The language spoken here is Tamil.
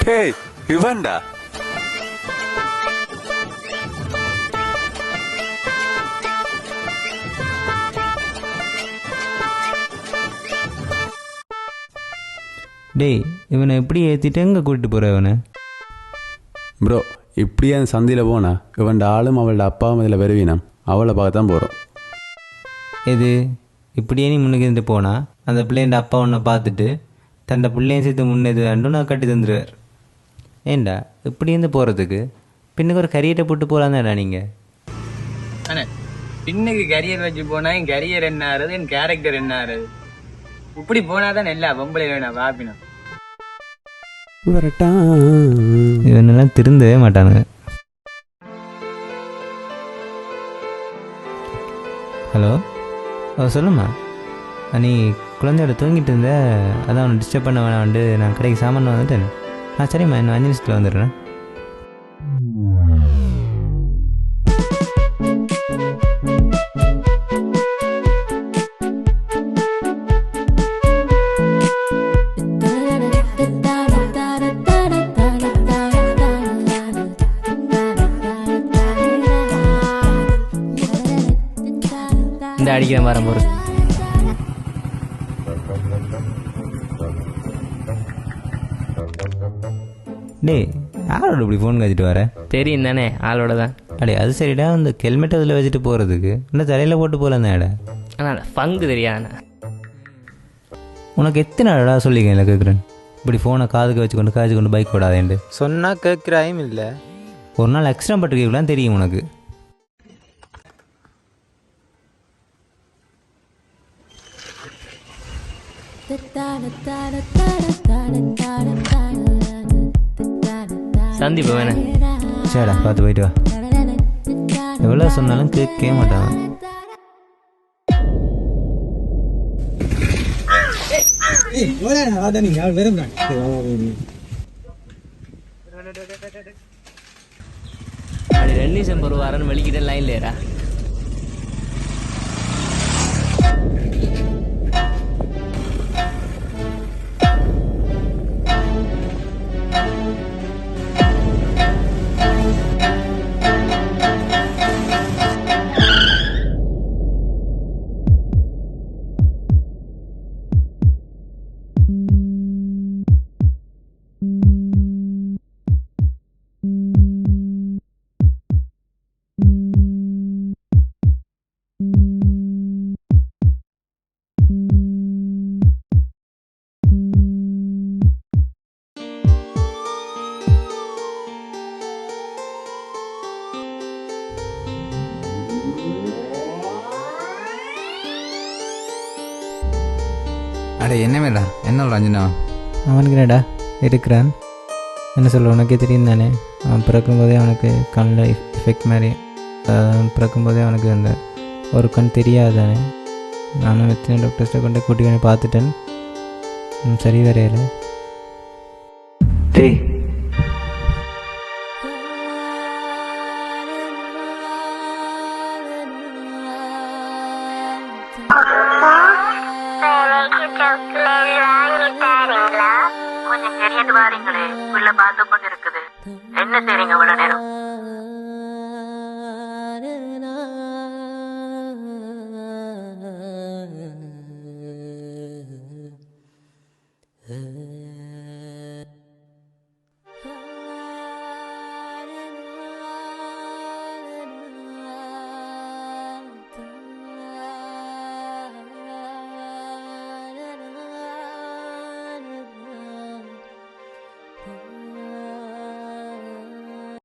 டேய் இவன்டா. டேய் இவனை எப்படி ஏற்றிட்டு எங்கே கூட்டிட்டு போகிற இவனை? ப்ரோ இப்படியே அந்த சந்தையில் போனா இவன் ஆளும் அவளோட அப்பாவும் இதில் வருவினம் அவளை பார்க்க தான் போகிறோம். எது இப்படியே நீ முன்னுக்கு இருந்து போனா அந்த பிள்ளைண்ட அப்பா உன்னை பார்த்துட்டு தன்னை பிள்ளையும் சேர்த்து முன்னேது வேண்டும் நான் கட்டி தந்துடுவார். ஏண்டா இப்படி இருந்து போகிறதுக்கு பின்னுக்கு ஒரு கரியரை போட்டு போகலாந்தாடா நீங்கள். அண்ணே பின்னுக்கு கரியர் வச்சு போனா என் கரியர் என்ன ஆறுது, என் கேரக்டர் என்ன ஆறுது? இப்படி போனாதான் எல்லா பொம்பளை வேணாம் வாப்பினா இவனெல்லாம் திருந்தவே மாட்டானுங்க. ஹலோ சொல்லும்மா. நீ குழந்தையோட தூங்கிட்டு இருந்த, அதான் அவனை டிஸ்டர்ப் பண்ண வேணாம். நான் கடைக்கு சாமான் வந்துட்டேன். சரிம்மா இன்னும் 5 நிமிஷத்தில் வந்துடுறேன். இந்த அடிக்கிற மரம் பொருள் டேய் யாரோட இப்படி ஃபோன் காய்ச்சிட்டு வர? தெரியும் தானே ஆளோட தான். அடே அது சரிடா, அந்த ஹெல்மெட் அதில் வச்சுட்டு போகிறதுக்கு இன்னும் தலையில் போட்டு போகலாம் தான். ஆனால் பங்கு தெரியாதுண்ணா. உனக்கு எத்தனை நாளடா சொல்லிக்கேன் கேட்குறேன், இப்படி ஃபோனை காதுக்கு வச்சுக்கொண்டு காய்ச்சி கொண்டு பைக் ஓடாதேன்ட்டு சொன்னால் கேட்குறாயும் இல்லை. ஒரு நாள் எக்ஸ்ட்ரா பட்டுக்கலாம் தெரியும் உனக்கு. சந்திப்பு வேணே சரிடா பார்த்து போயிட்டு வா. எவ்வளோ சொன்னாலும் கேட்கவே மாட்டான். அப்படி 2 நிமிஷம் ஒரு வாரம் வெளிக்கிட்ட லைன் இல்லையடா. அடே என்னமேடா என்ன ரஞ்சனா? அவனுக்கு என்னடா இருக்கிறான், என்ன சொல்ல உனக்கே தெரியும் தானே. அவன் பிறக்கும்போதே அவனுக்கு கண்ணில் எஃபெக்ட் மாதிரி, பிறக்கும்போதே அவனுக்கு அந்த ஒரு கண் தெரியாது தானே. நானும் எத்தனை டாக்டர்ஸ்ட்டை கொண்டு கூட்டி கொண்டு பார்த்துட்டேன், சரி வரையில. டேய் கொஞ்சம் சரியாட்டு வாரீங்களே, உள்ள பார்த்து கொண்டு இருக்குது. என்ன செய்றீங்க இவ்வளவு நேரம்?